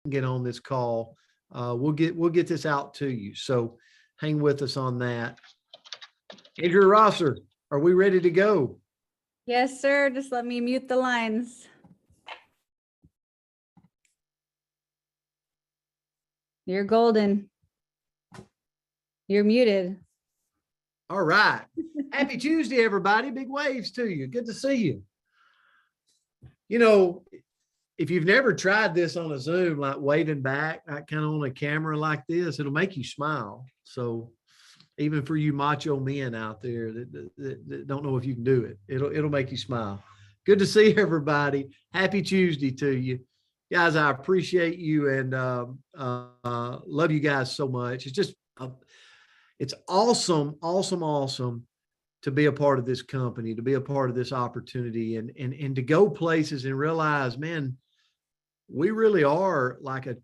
get on this call, we'll get this out to you. So hang with us on that. Andrea Rosser, are we ready to go? Yes, sir. Just let me mute the lines. You're golden. You're muted. All right. Happy Tuesday, everybody. Big waves to you. Good to see you. You know, if you've never tried this on a Zoom, like waving back, like kind of on a camera like this, it'll make you smile. So even for you macho men out there that don't know if you can do it, it'll make you smile. Good to see everybody. Happy Tuesday to you. Guys, I appreciate you and love you guys so much. It's just, it's awesome to be a part of this company, to be a part of this opportunity and to go places and realize, man, we really are like a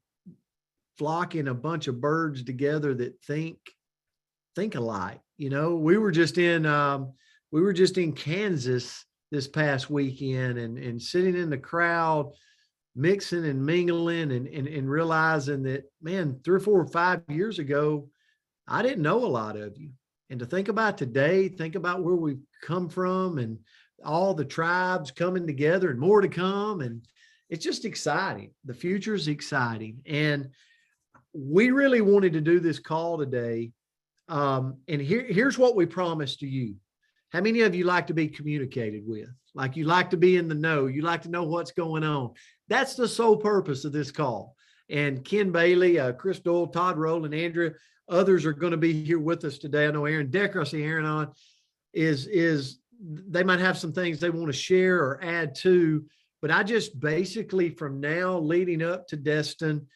flocking a bunch of birds together that think alike. You know, we were just in Kansas this past weekend and sitting in the crowd, mixing and mingling and realizing that, man, 3 or 4 or 5 years ago, I didn't know a lot of you. And to think about today, think about where we've come from and all the tribes coming together and more to come. And it's just exciting. The future is exciting. And we really wanted to do this call today. And here's what we promised to you. How many of you like to be communicated with? Like you like to be in the know, you like to know what's going on. That's the sole purpose of this call. And Ken Bailey, Chris Doyle, Todd Rowland, Andrea, others are going to be here with us today. I know Aaron Decker, I see Aaron on, is they might have some things they want to share or add to, but I just basically from now leading up to Destin,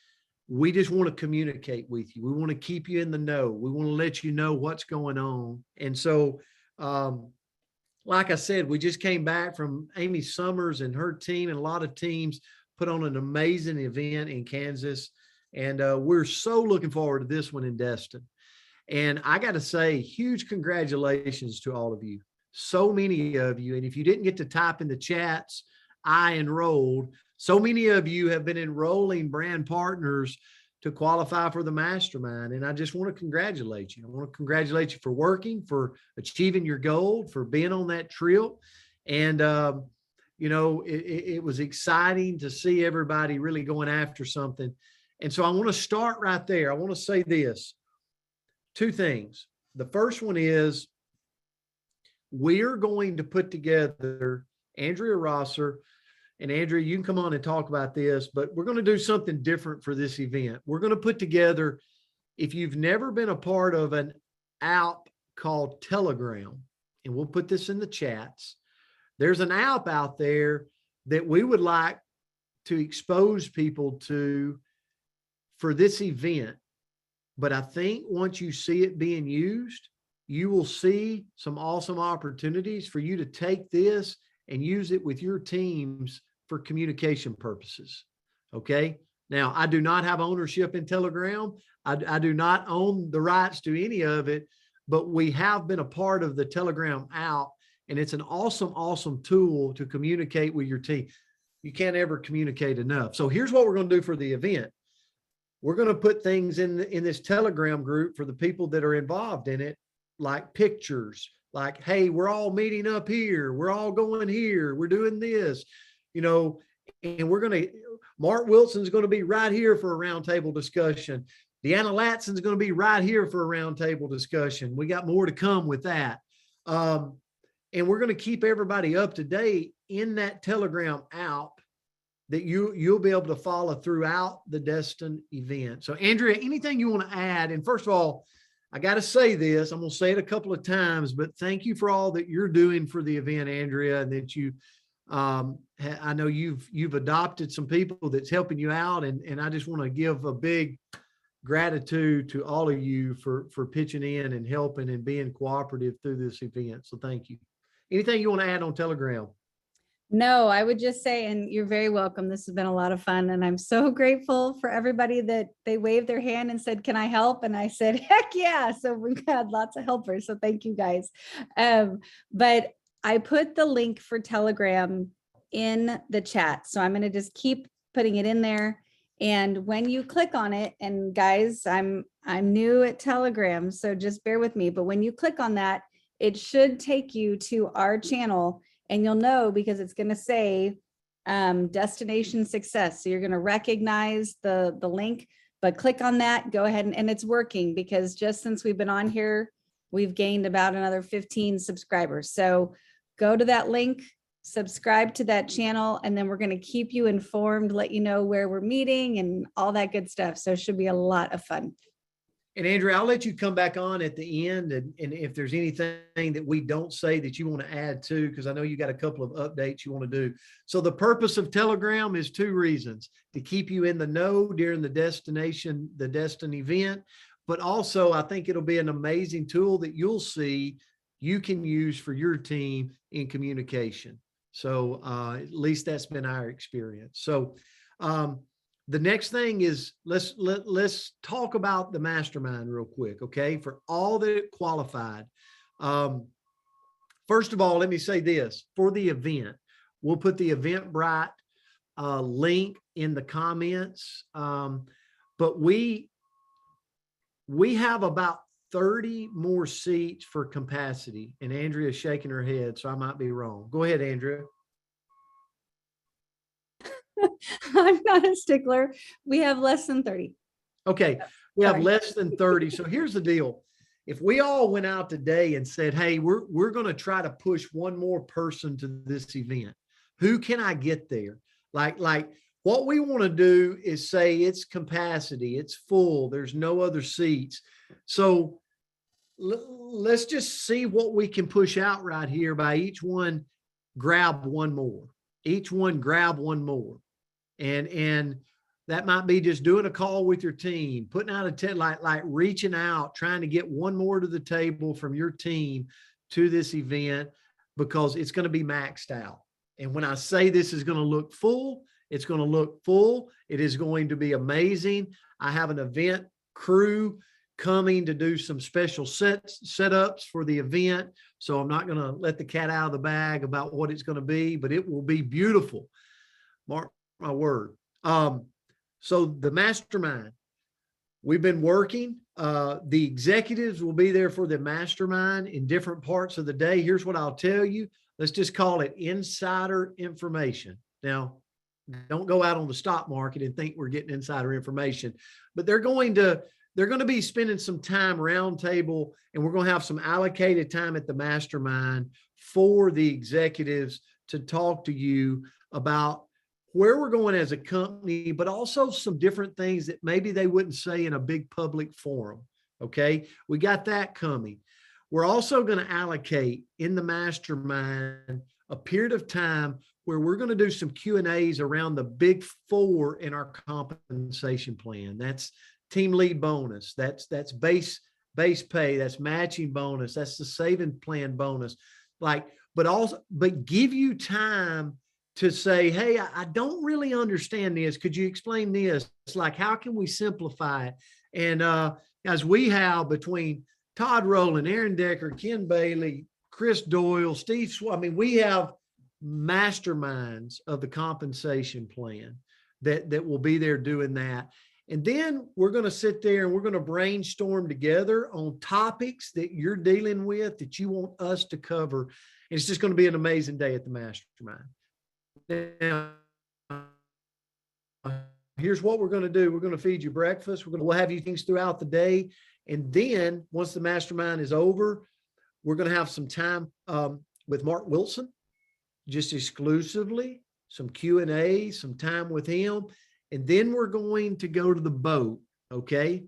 we just want to communicate with you. We want to keep you in the know. We want to let you know what's going on. And so, like I said, we just came back from Amy Summers and her team, and a lot of teams put on an amazing event in Kansas. And we're so looking forward to this one in Destin. And I got to say, huge congratulations to all of you. So many of you. And if you didn't get to type in the chats, I enrolled. So many of you have been enrolling brand partners to qualify for the mastermind. And I just want to congratulate you. I want to congratulate you for working, for achieving your goal, for being on that trip. And, you know, it was exciting to see everybody really going after something. And so I want to start right there. I want to say this, 2 things. The first one is we're going to put together Andrea Rosser. And Andrea, you can come on and talk about this, but we're going to do something different for this event. We're going to put together, if you've never been a part of an app called Telegram, and we'll put this in the chats, there's an app out there that we would like to expose people to for this event. But I think once you see it being used, you will see some awesome opportunities for you to take this and use it with your teams for communication purposes. Okay. Now, I do not have ownership in Telegram. I do not own the rights to any of it, but we have been a part of the Telegram app, and it's an awesome, awesome tool to communicate with your team. You can't ever communicate enough. So here's what we're going to do for the event. We're going to put things in this Telegram group for the people that are involved in it, like pictures, like, hey, we're all meeting up here. We're all going here. We're doing this, you know, and Mark Wilson's going to be right here for a roundtable discussion. Deanna Latson's going to be right here for a roundtable discussion. We got more to come with that. And we're going to keep everybody up to date in that Telegram app that you'll be able to follow throughout the Destin event. So Andrea, anything you want to add? And first of all, I got to say this, I'm going to say it a couple of times, but thank you for all that you're doing for the event, Andrea, and that you, I know you've adopted some people that's helping you out. And I just want to give a big gratitude to all of you for pitching in and helping and being cooperative through this event. So thank you. Anything you want to add on Telegram? No, I would just say, and you're very welcome. This has been a lot of fun. And I'm so grateful for everybody that they waved their hand and said, can I help? And I said, heck yeah. So we've had lots of helpers. So thank you guys. But I put the link for Telegram in the chat. So I'm going to just keep putting it in there. And when you click on it, and guys, I'm new at Telegram, so just bear with me. But when you click on that, it should take you to our channel, and you'll know because it's going to say destination success. So you're going to recognize the link, but click on that, go ahead, and it's working, because just since we've been on here, we've gained about another 15 subscribers. So go to that link, subscribe to that channel, and then we're going to keep you informed, let you know where we're meeting and all that good stuff. So it should be a lot of fun. And Andrea, I'll let you come back on at the end. And if there's anything that we don't say that you want to add to, because I know you got a couple of updates you want to do. So the purpose of Telegram is 2 reasons: to keep you in the know during the Destin event. But also, I think it'll be an amazing tool that you'll see you can use for your team in communication. So at least that's been our experience. So the next thing is let's talk about the mastermind real quick, okay? For all that qualified. First of all, let me say this: for the event, we'll put the Eventbrite link in the comments. But we have about 30 more seats for capacity, and Andrea's shaking her head, so I might be wrong. Go ahead, Andrea. I'm not a stickler. We have less than 30. Okay, we have Sorry. less than 30. So here's the deal: if we all went out today and said, hey, we're going to try to push one more person to this event, who can I get there? Like what we want to do is say it's capacity, it's full, there's no other seats. So let's just see what we can push out right here by each one grab one more. Each one grab one more. And that might be just doing a call with your team, putting out a like reaching out, trying to get one more to the table from your team to this event, because it's going to be maxed out. And when I say this is going to look full, it's going to look full. It is going to be amazing. I have an event crew coming to do some special setups for the event. So I'm not going to let the cat out of the bag about what it's going to be, but it will be beautiful. Mark my word. So the mastermind, we've been working. The executives will be there for the mastermind in different parts of the day. Here's what I'll tell you. Let's just call it insider information. Now, don't go out on the stock market and think we're getting insider information, but they're going to be spending some time roundtable, and we're going to have some allocated time at the mastermind for the executives to talk to you about where we're going as a company, but also some different things that maybe they wouldn't say in a big public forum. Okay. We got that coming. We're also going to allocate in the mastermind a period of time where we're going to do some Q&As around the big 4 in our compensation plan. That's team lead bonus. That's base pay. That's matching bonus. That's the saving plan bonus. But give you time to say, hey, I don't really understand this. Could you explain this? It's like, how can we simplify it? And as we have between Todd Rowland, Aaron Decker, Ken Bailey, Chris Doyle, Steve, we have masterminds of the compensation plan that will be there doing that. And then we're going to sit there and we're going to brainstorm together on topics that you're dealing with that you want us to cover. And it's just going to be an amazing day at the mastermind. Now, here's what we're going to do. We're going to feed you breakfast. We'll have you things throughout the day. And then once the mastermind is over, we're going to have some time with Mark Wilson, just exclusively, some Q&A, some time with him. And then we're going to go to the boat. Okay.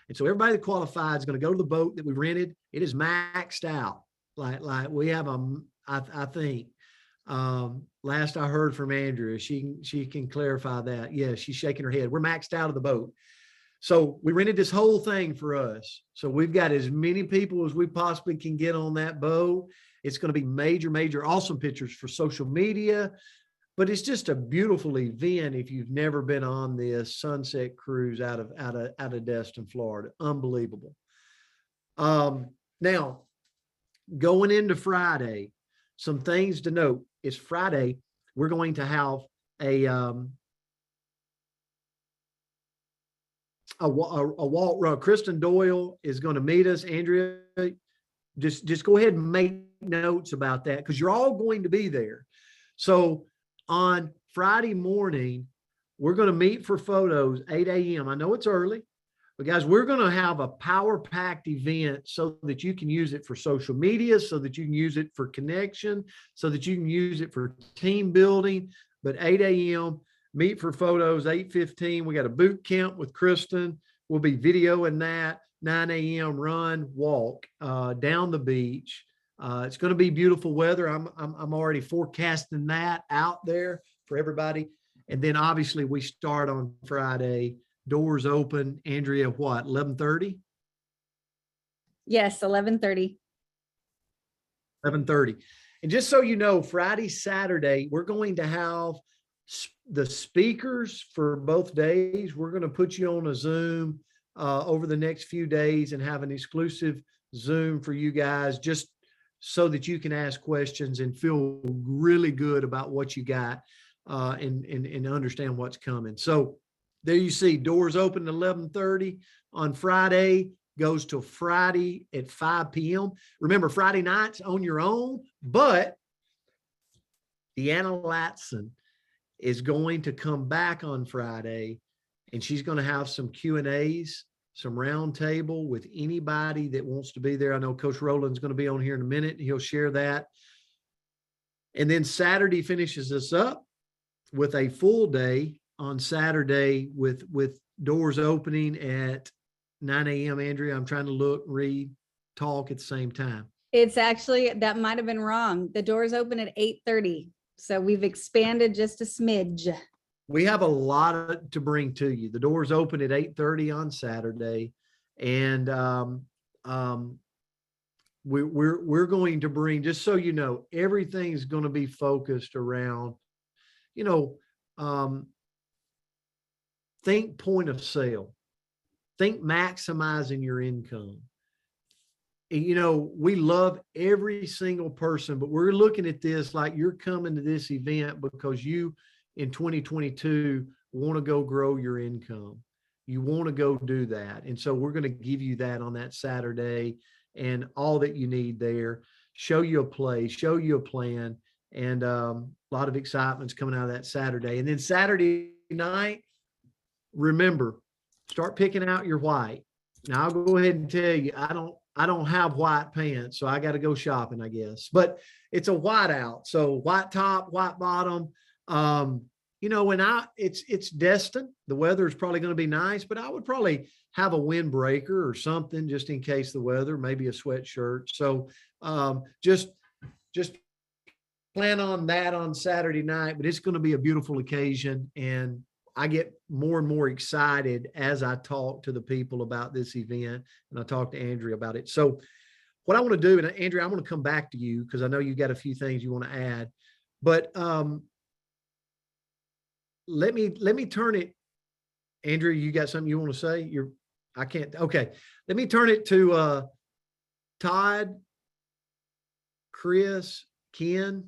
And so everybody that qualified is going to go to the boat that we rented. It is maxed out. Like we have I think, last I heard from Andrea, she can clarify that. Yeah, she's shaking her head. We're maxed out of the boat. So we rented this whole thing for us. So we've got as many people as we possibly can get on that boat. It's going to be major, awesome pictures for social media, but it's just a beautiful event. If you've never been on this sunset cruise out of Destin, Florida, unbelievable. Now going into Friday, some things to note. It's Friday. We're going to have a a walk run. Kristen Doyle is going to meet us. Andrea, just go ahead and make notes about that because you're all going to be there. So on Friday morning, we're going to meet for photos 8 a.m. I know it's early, but guys, we're going to have a power packed event so that you can use it for social media, so that you can use it for connection, so that you can use it for team building. But 8 a.m., meet for photos, 8:15. We got a boot camp with Kristen. We'll be videoing that. 9 a.m. run, walk down the beach. It's going to be beautiful weather. I'm already forecasting that out there for everybody. And then obviously we start on Friday. Doors open. Andrea, what, 11:30? Yes, 11:30. 11:30. And just so you know, Friday, Saturday, we're going to have the speakers for both days. We're going to put you on a Zoom over the next few days and have an exclusive Zoom for you guys, just so that you can ask questions and feel really good about what you got and understand what's coming. So there you see, doors open at 11:30 on Friday, goes till Friday at 5 p.m. Remember, Friday nights on your own, but Deanna Latson is going to come back on Friday, and she's going to have some Q&As, some round table with anybody that wants to be there. I know Coach Rowland's going to be on here in a minute. He'll share that. And then Saturday finishes us up with a full day on Saturday with doors opening at 9 a.m. Andrea, I'm trying to look, read, talk at the same time. It's actually, that might have been wrong. The doors open at 8:30. So we've expanded just a smidge. We have a lot to bring to you. The doors open at 8:30 on Saturday. And we're going to bring, just so you know, everything's going to be focused around, think point of sale, think maximizing your income. We love every single person, but we're looking at this like you're coming to this event because you in 2022 want to go grow your income. You want to go do that. And so we're going to give you that on that Saturday and all that you need there, show you a play, show you a plan, and a lot of excitement's coming out of that Saturday. And then Saturday night, remember, start picking out your white. Now I'll go ahead and tell you, I don't have white pants, so I got to go shopping, I guess. But it's a white out, so white top, white bottom. It's Destin. The weather is probably going to be nice, but I would probably have a windbreaker or something just in case the weather, maybe a sweatshirt. So just plan on that on Saturday night. But it's going to be a beautiful occasion, and I get more and more excited as I talk to the people about this event, and I talk to Andrea about it. So what I want to do, and Andrea, I'm going to come back to you because I know you got a few things you want to add, but let me turn it. Andrea, you got something you want to say? I can't. Okay. Let me turn it to Todd, Chris, Ken.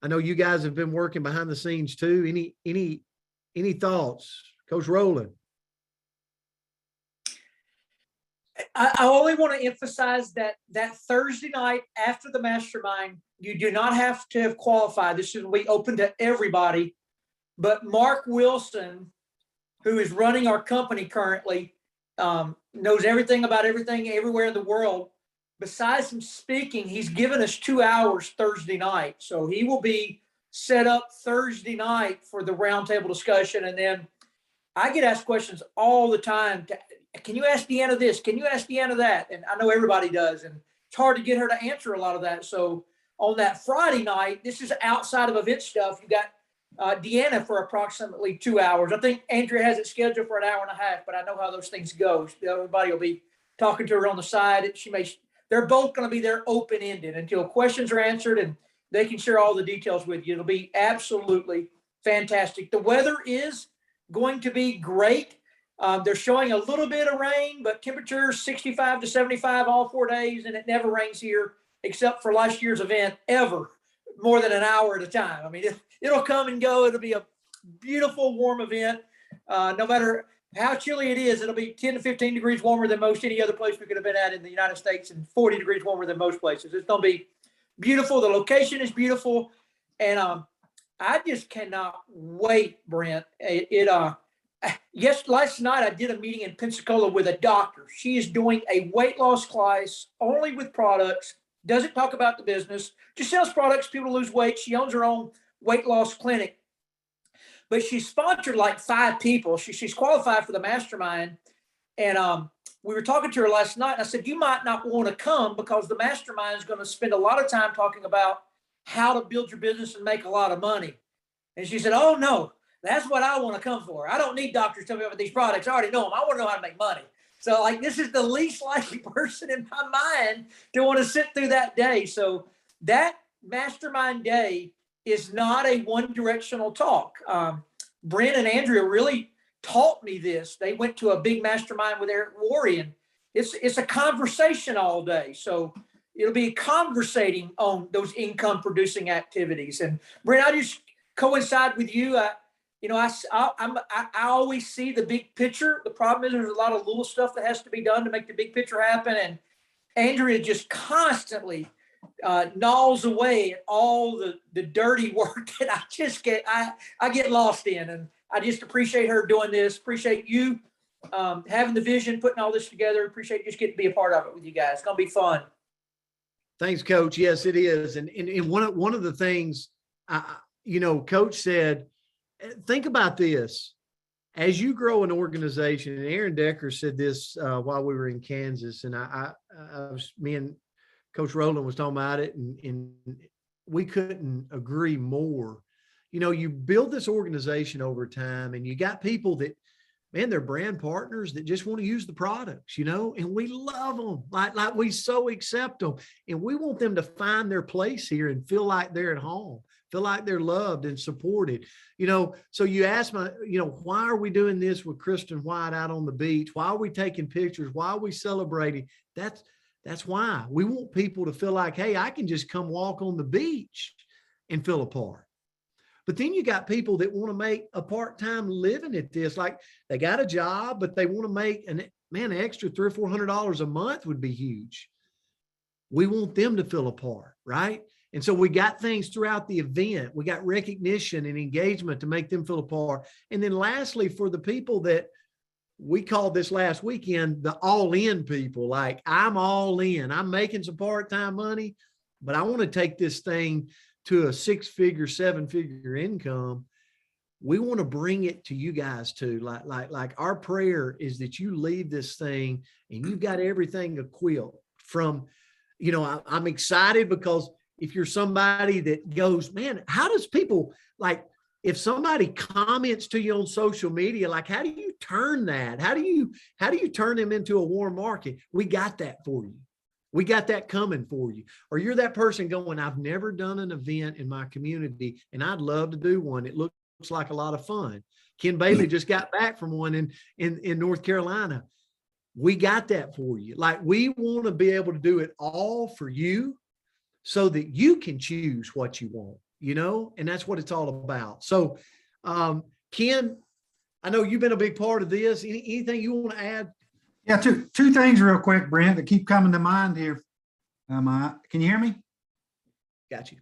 I know you guys have been working behind the scenes too. Any thoughts, Coach Rowland? I only want to emphasize that Thursday night after the mastermind, you do not have to have qualified. This will be open to everybody. But Mark Wilson, who is running our company currently, knows everything about everything everywhere in the world. Besides him speaking, he's given us 2 hours Thursday night. So he will be set up Thursday night for the roundtable discussion. And then I get asked questions all the time. Can you ask Deanna this? Can you ask Deanna that? And I know everybody does. And it's hard to get her to answer a lot of that. So on that Friday night, this is outside of event stuff. You got Deanna for approximately 2 hours. I think Andrea has it scheduled for an hour and a half, but I know how those things go. Everybody will be talking to her on the side. They're both going to be there open-ended until questions are answered and they can share all the details with you. It'll be absolutely fantastic. The weather is going to be great. They're showing a little bit of rain, but temperatures 65 to 75 all 4 days, and it never rains here except for last year's event ever, more than an hour at a time. I mean, it'll come and go. It'll be a beautiful, warm event. No matter how chilly it is. It'll be 10 to 15 degrees warmer than most any other place we could have been at in the United States, and 40 degrees warmer than most places. It's going to be beautiful. The location is beautiful. And I just cannot wait, Brent. Yes, last night I did a meeting in Pensacola with a doctor. She is doing a weight loss class only with products, doesn't talk about the business, just sells products, people lose weight. She owns her own weight loss clinic. But she sponsored like 5 people. She's qualified for the mastermind. And we were talking to her last night. And I said, you might not want to come because the mastermind is going to spend a lot of time talking about how to build your business and make a lot of money. And she said, oh, no, that's what I want to come for. I don't need doctors telling me about these products. I already know them. I want to know how to make money. So like, this is the least likely person in my mind to want to sit through that day. So that mastermind day is not a one-directional talk. Brent and Andrea really taught me this. They went to a big mastermind with Eric Warren. It's a conversation all day. So it'll be conversating on those income-producing activities. And Brent, I just coincide with you. I always see the big picture. The problem is there's a lot of little stuff that has to be done to make the big picture happen. And Andrea just constantly gnaws away at all the dirty work that I get lost in. And I just appreciate her doing this. Appreciate you having the vision, putting all this together. Appreciate just getting to be a part of it with you guys. It's going to be fun. Thanks, Coach. Yes, it is. And one of the things, Coach said, think about this. As you grow an organization, and Aaron Decker said this while we were in Kansas, and me and Coach Rowland was talking about it, and we couldn't agree more. You build this organization over time, and you got people that, man, they're brand partners that just want to use the products, and we love them, like we so accept them, and we want them to find their place here and feel like they're at home, feel like they're loved and supported. So you ask me, why are we doing this with Kristen White out on the beach? Why are we taking pictures? Why are we celebrating? That's why we want people to feel like, hey, I can just come walk on the beach and feel a part. But then you got people that want to make a part-time living at this. Like they got a job, but they want to make an extra $300 or $400 a month would be huge. We want them to feel a part, right? And so we got things throughout the event. We got recognition and engagement to make them feel a part. And then lastly, for the people that we called this last weekend, the all-in people, like I'm all in, I'm making some part-time money, but I want to take this thing to a 6-figure, 7-figure income. We want to bring it to you guys too. Like our prayer is that you leave this thing and you've got everything equipped from, I'm excited because if you're somebody that goes, man, how does people, like, if somebody comments to you on social media, like, how do you turn that? How do you turn them into a warm market? We got that for you. We got that coming for you. Or you're that person going, I've never done an event in my community and I'd love to do one. It looks like a lot of fun. Ken Bailey just got back from one in North Carolina. We got that for you. Like, we want to be able to do it all for you so that you can choose what you want, and that's what it's all about. So, Ken, I know you've been a big part of this. Anything you want to add? Yeah, two things real quick, Brent, that keep coming to mind here. Can you hear me? Got you.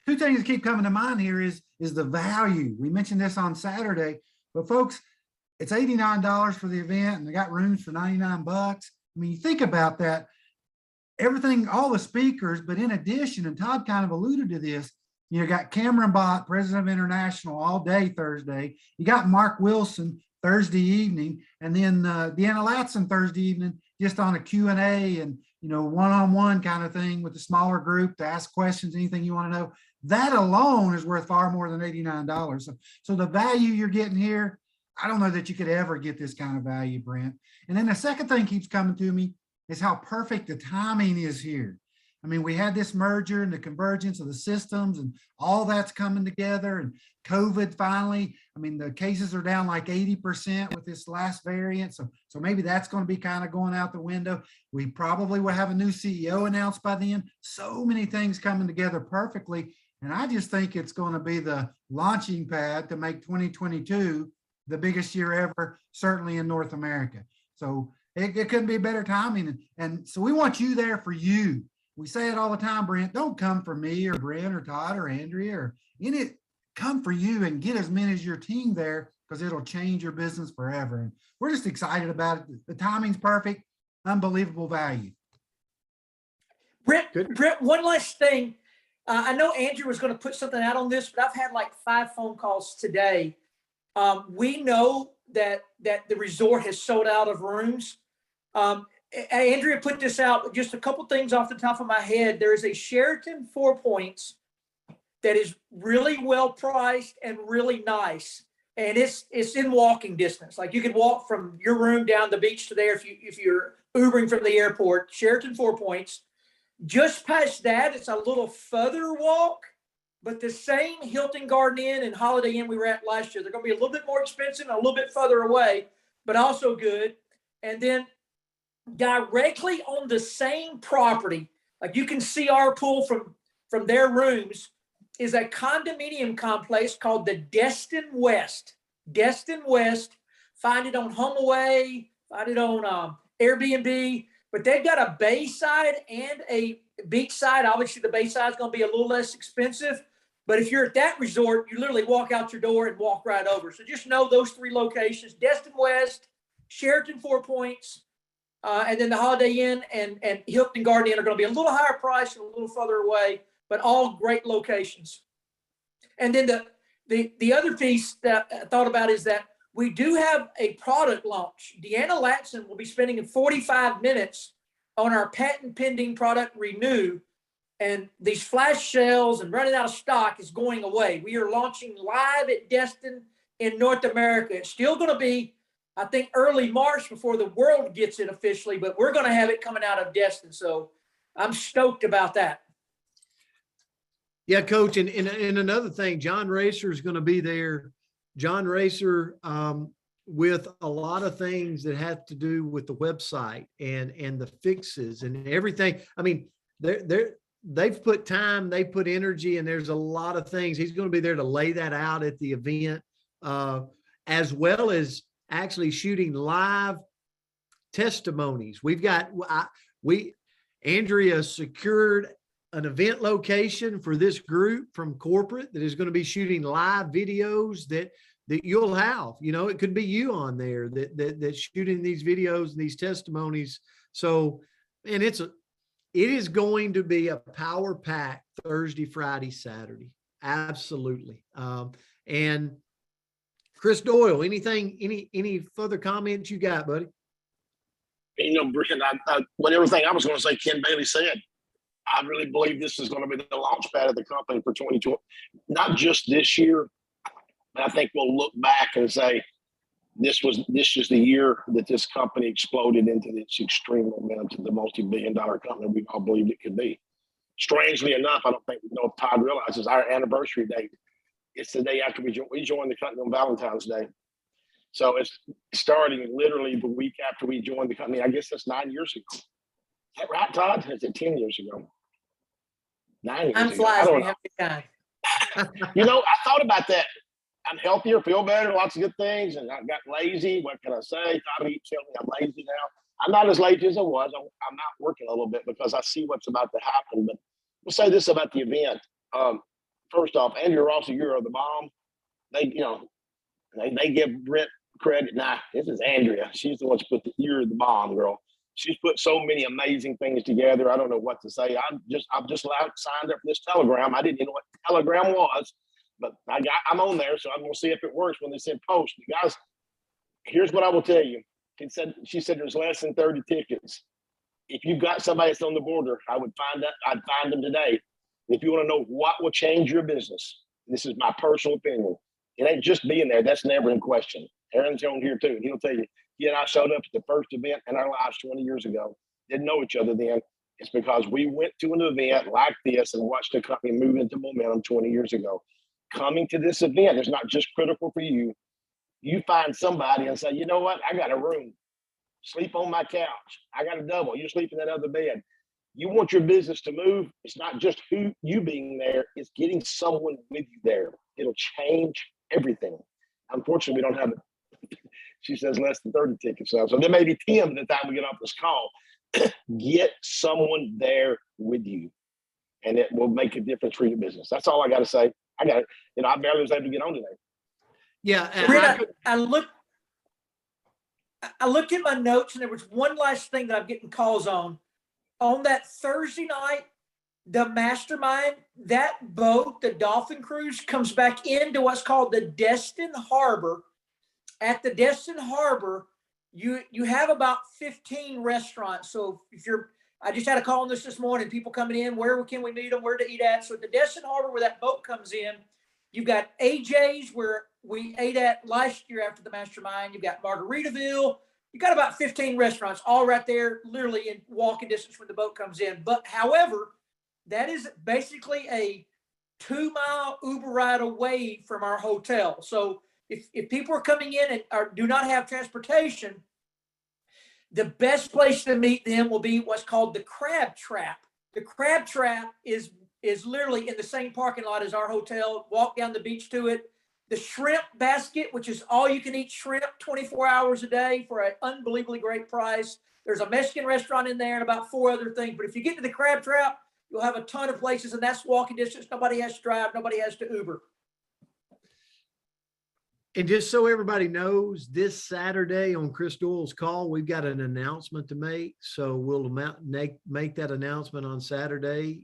Two things that keep coming to mind here is the value. We mentioned this on Saturday, but folks, it's $89 for the event, and they got rooms for $99. I mean, you think about that. Everything, all the speakers, but in addition, and Todd kind of alluded to this, you got Cameron Bott, president of International, all day Thursday. You got Mark Wilson Thursday evening, and then Deanna Latson Thursday evening, just on a Q&A and, one-on-one kind of thing with a smaller group to ask questions, anything you want to know. That alone is worth far more than $89. So the value you're getting here, I don't know that you could ever get this kind of value, Brent. And then the second thing keeps coming to me is how perfect the timing is here. I mean, we had this merger and the convergence of the systems and all that's coming together, and COVID finally, I mean, the cases are down like 80% with this last variant. So maybe that's going to be kind of going out the window. We probably will have a new CEO announced by then. So many things coming together perfectly. And I just think it's going to be the launching pad to make 2022 the biggest year ever, certainly in North America. So it couldn't be better timing. And so we want you there for you. We say it all the time, Brent, don't come for me or Brent or Todd or Andrea or any, come for you and get as many as your team there, because it'll change your business forever. And we're just excited about it. The timing's perfect, unbelievable value. Brent, Good. one last thing. I know Andrew was going to put something out on this, but I've had like 5 phone calls today. We know that the resort has sold out of rooms. Andrea put this out, just a couple things off the top of my head. There is a Sheraton 4 Points that is really well priced and really nice. And it's in walking distance. Like you could walk from your room down the beach to there if you're Ubering from the airport. Sheraton 4 Points. Just past that, it's a little further walk, but the same Hilton Garden Inn and Holiday Inn we were at last year. They're going to be a little bit more expensive and a little bit further away, but also good. And then directly on the same property, like you can see our pool from their rooms, is a condominium complex called the Destin West. Destin West. Find it on HomeAway, find it on Airbnb, but they've got a bayside and a beachside. Obviously, the bayside is going to be a little less expensive, but if you're at that resort, you literally walk out your door and walk right over. So just know those 3 locations: Destin West, Sheraton 4 Points, and then the Holiday Inn and Hilton Garden Inn are going to be a little higher price and a little further away, but all great locations. And then the other piece that I thought about is that we do have a product launch. Deanna Latson will be spending 45 minutes on our patent pending product Renew. And these flash sales and running out of stock is going away. We are launching live at Destin in North America. It's still going to be, I think, early March before the world gets it officially, but we're going to have it coming out of Destin. So I'm stoked about that. Yeah, Coach. And another thing, John Racer is going to be there. John Racer, with a lot of things that have to do with the website and the fixes and everything. I mean, they've put time, they put energy, and there's a lot of things. He's going to be there to lay that out at the event, as well as actually shooting live testimonies. Andrea secured an event location for this group from corporate that is going to be shooting live videos that you'll have. You know, it could be you on there that's shooting these videos and these testimonies. So, and it is going to be a power pack Thursday, Friday, Saturday. Absolutely. And Chris Doyle, any further comments you got, buddy? You know, Brian, when everything I was going to say, Ken Bailey said, I really believe this is going to be the launch pad of the company for 2020, not just this year. But I think we'll look back and say, this is the year that this company exploded into this extreme momentum to the multi-billion-dollar company we all believed it could be. Strangely enough, I don't think we know if Todd realizes our anniversary date. It's the day after we joined the company on Valentine's Day. So it's starting literally the week after we joined the company. I guess that's 9 years ago. Is that right, Todd? Is it 10 years ago? 9 years Time ago. flies I don't when you know. have a good time. You know, I thought about that. I'm healthier, feel better, lots of good things, and I got lazy. What can I say? Todd keeps telling me I'm lazy now. I'm not as lazy as I was. I'm not working a little bit because I see what's about to happen. But we'll say this about the event. First off, Andrew Ross, you're the bomb. They give Brent credit. Nah, this is Andrea. She's the one who put you're the bomb, girl. She's put so many amazing things together. I don't know what to say. I'm just signed up for this Telegram. I didn't even know what Telegram was, but I'm on there, so I'm gonna see if it works when they send post. You guys, here's what I will tell you. She said there's less than 30 tickets. If you've got somebody that's on the border, I'd find them today. If you want to know what will change your business, this is my personal opinion. It ain't just being there. That's never in question. Aaron's on here too. He'll tell you, he and I showed up at the first event in our lives 20 years ago. Didn't know each other then. It's because we went to an event like this and watched the company move into momentum 20 years ago. Coming to this event is not just critical for you. You find somebody and say, you know what? I got a room. Sleep on my couch. I got a double. You sleep in that other bed. You want your business to move. It's not just you being there. It's getting someone with you there. It'll change everything. Unfortunately, we don't have She says less than 30 tickets sold. So there may be 10 by the time we get off this call. Get someone there with you, and it will make a difference for your business. That's all I got to say. I got it. I barely was able to get on today. Yeah. And Brent, I looked at my notes, and there was one last thing that I'm getting calls on. On that Thursday night, the mastermind, that boat, the Dolphin Cruise, comes back into what's called the Destin Harbor. At the Destin Harbor, you have about 15 restaurants. So I just had a call on this morning, people coming in, where can we meet them, where to eat at. So at the Destin Harbor, where that boat comes in, you've got AJ's, where we ate at last year after the mastermind. You've got Margaritaville. You got about 15 restaurants all right there, literally in walking distance when the boat comes in. But however, that is basically a 2-mile Uber ride away from our hotel. So if people are coming in and do not have transportation, the best place to meet them will be what's called the Crab Trap. The Crab Trap is literally in the same parking lot as our hotel. Walk down the beach to it. The Shrimp Basket, which is all you can eat shrimp 24 hours a day for an unbelievably great price. There's a Mexican restaurant in there and about 4 other things. But if you get to the Crab Trap, you'll have a ton of places, and that's walking distance. Nobody has to drive. Nobody has to Uber. And just so everybody knows, this Saturday on Chris Doyle's call, we've got an announcement to make. So we'll make that announcement on Saturday.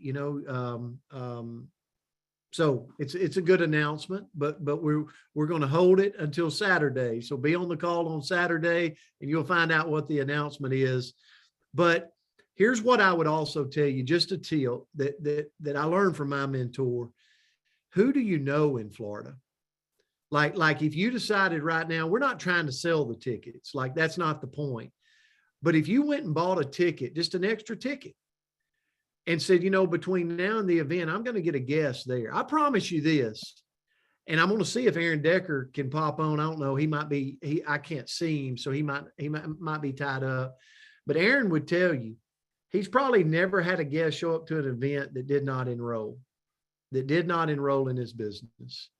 So it's a good announcement, but we're going to hold it until Saturday. So be on the call on Saturday, and you'll find out what the announcement is. But here's what I would also tell you, just a tip that I learned from my mentor. Who do you know in Florida? Like if you decided right now, we're not trying to sell the tickets, like that's not the point. But if you went and bought a ticket, just an extra ticket, and said, between now and the event, I'm going to get a guest there. I promise you this. And I'm going to see if Aaron Decker can pop on. I don't know. I can't see him. So he might be tied up, but Aaron would tell you, he's probably never had a guest show up to an event that did not enroll in his business.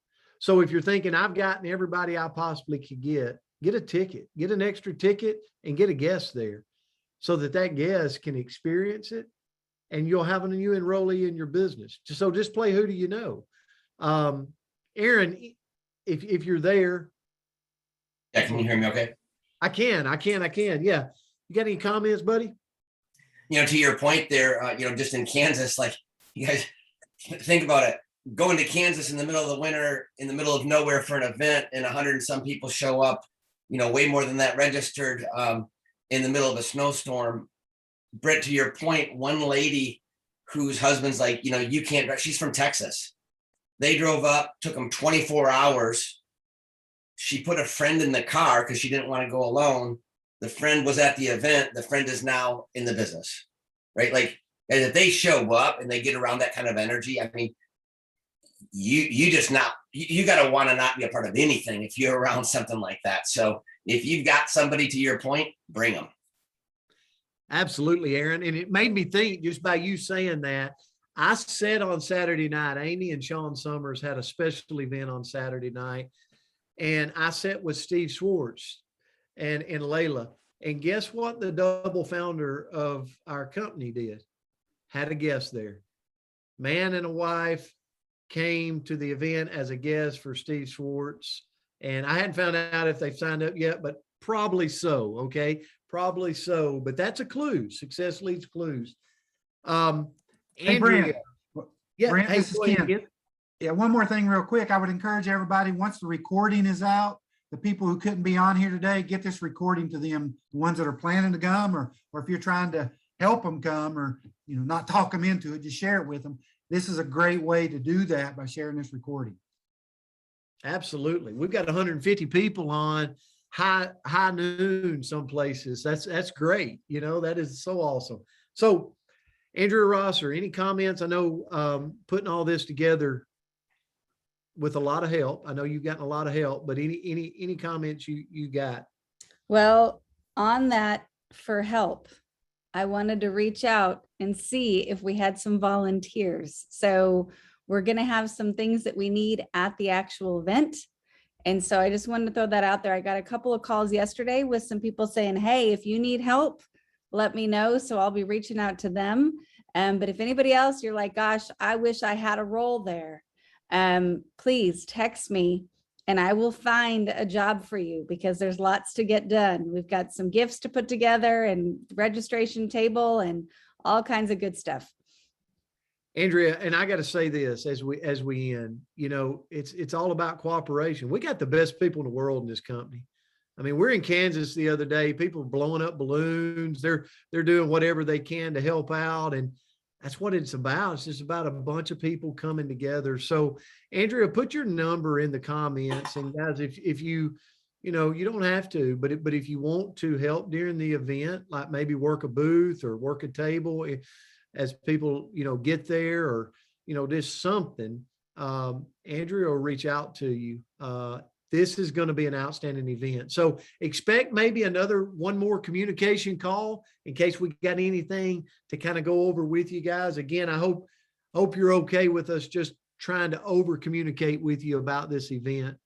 So if you're thinking, I've gotten everybody I possibly could get a ticket, get an extra ticket, and get a guest there so that guest can experience it, and you'll have a new enrollee in your business. So just play who do you know. Aaron, if you're there. Yeah, can you hear me okay? I can. Yeah. You got any comments, buddy? To your point there, just in Kansas, like you guys think about it, going to Kansas in the middle of the winter, in the middle of nowhere for an event, and 100 and some people show up, way more than that registered in the middle of a snowstorm. Brett, to your point, one lady whose husband's like, you can't, she's from Texas. They drove up, took them 24 hours. She put a friend in the car because she didn't want to go alone. The friend was at the event. The friend is now in the business, right? Like, and if they show up and they get around that kind of energy, I mean, you got to want to not be a part of anything if you're around something like that. So if you've got somebody, to your point, bring them. Absolutely, Aaron. And it made me think, just by you saying that, I said on Saturday night, Amy and Sean Summers had a special event on Saturday night, and I sat with Steve Schwartz and Layla. And guess what the double founder of our company did? Had a guest there. Man and a wife came to the event as a guest for Steve Schwartz. And I hadn't found out if they've signed up yet, but probably so. Okay. Probably so, but that's a clue. Success leads clues. Hey, Brent. Yeah. Brent, Hey, this is Ken. Yeah, one more thing real quick. I would encourage everybody, once the recording is out, the people who couldn't be on here today, get this recording to them, the ones that are planning to come, or if you're trying to help them come, or not talk them into it, just share it with them. This is a great way to do that, by sharing this recording. Absolutely. We've got 150 people on high noon some places. That's great. That is so awesome. So Andrea Rosser, any comments? I know putting all this together with a lot of help. I know you've gotten a lot of help, but any comments you got? Well, on that, for help, I wanted to reach out and see if we had some volunteers. So we're going to have some things that we need at the actual event. And so I just wanted to throw that out there. I got a couple of calls yesterday with some people saying, hey, if you need help, let me know. So I'll be reaching out to them. But if anybody else, you're like, gosh, I wish I had a role there. Please text me and I will find a job for you, because there's lots to get done. We've got some gifts to put together and registration table and all kinds of good stuff. Andrea, and I got to say this as we end, you know, it's all about cooperation. We got the best people in the world in this company. I mean, we're in Kansas the other day, people are blowing up balloons. They're doing whatever they can to help out. And that's what it's about. It's just about a bunch of people coming together. So Andrea, put your number in the comments, and guys, if you, you know, you don't have to, but if you want to help during the event, like maybe work a booth or work a table, as people, you know, get there, or, you know, just something, Andrea will reach out to you. This is going to be an outstanding event. So expect maybe one more communication call in case we got anything to kind of go over with you guys. Again, I hope you're okay with us just trying to over communicate with you about this event.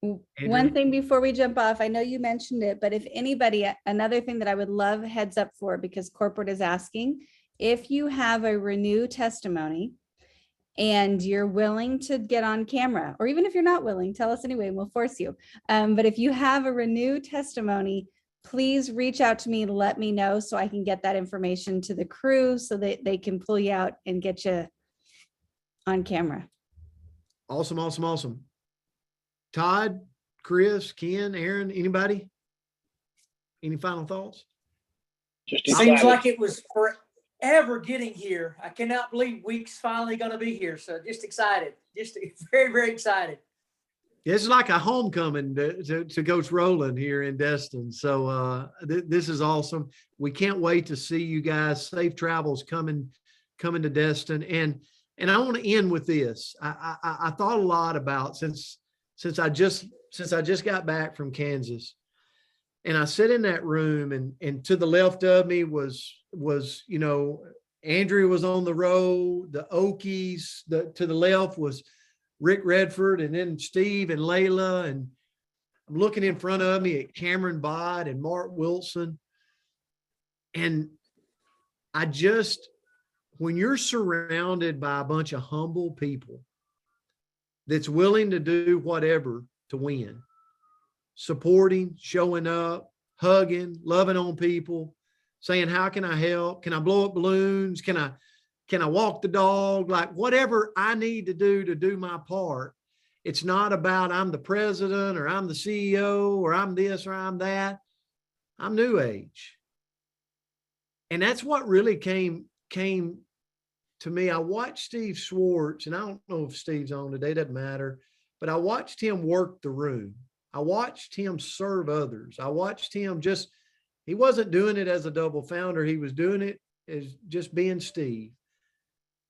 Andrea? One thing before we jump off, I know you mentioned it, but if anybody, another thing that I would love heads up for, because corporate is asking, if you have a renew testimony and you're willing to get on camera, or even if you're not willing, tell us anyway, and we'll force you. But if you have a renew testimony, please reach out to me, let me know so I can get that information to the crew so that they can pull you out and get you on camera. Awesome, awesome, awesome. Todd, Chris, Ken, Aaron, anybody? Any final thoughts? Just Seems excited. like it was forever getting here. I cannot believe week's finally going to be here. So just excited, just very, very excited. It's like a homecoming to Coach Rowland here in Destin. So this is awesome. We can't wait to see you guys. Safe travels coming to Destin. And I want to end with this. I thought a lot about since I just got back from Kansas, and I sit in that room, and to the left of me was, you know, Andrea was on the row, the Okies, to the left was Rick Redford, and then Steve and Layla. And I'm looking in front of me at Cameron Bott and Mark Wilson. And when you're surrounded by a bunch of humble people that's willing to do whatever to win, supporting, showing up, hugging, loving on people, saying, how can I help? Can I blow up balloons? Can I walk the dog? Like whatever I need to do my part. It's not about I'm the president or I'm the CEO or I'm this or I'm that. I'm new age. And that's what really came to me. I watched Steve Schwartz, and I don't know if Steve's on today, doesn't matter, but I watched him work the room. I watched him serve others. I watched him he wasn't doing it as a double founder. He was doing it as just being Steve.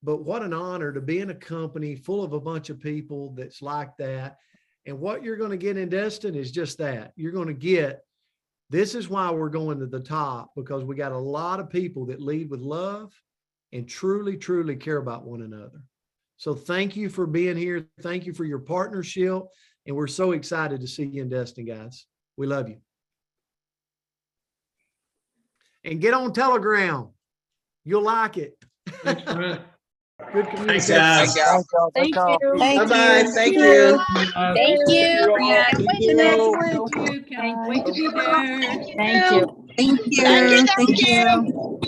But what an honor to be in a company full of a bunch of people that's like that. And what you're going to get in Destin is just that. You're going to get, this is why we're going to the top, because we got a lot of people that lead with love and truly, truly care about one another. So thank you for being here. Thank you for your partnership. And we're so excited to see you in Destin, guys. We love you. And get on Telegram. You'll like it. Thanks, Brent. Good Thanks, communication. guys. Thank you. Bye-bye. Thank you. Thank you. Thank you. Can't wait to be there. Thank you. Thank you. Thank you.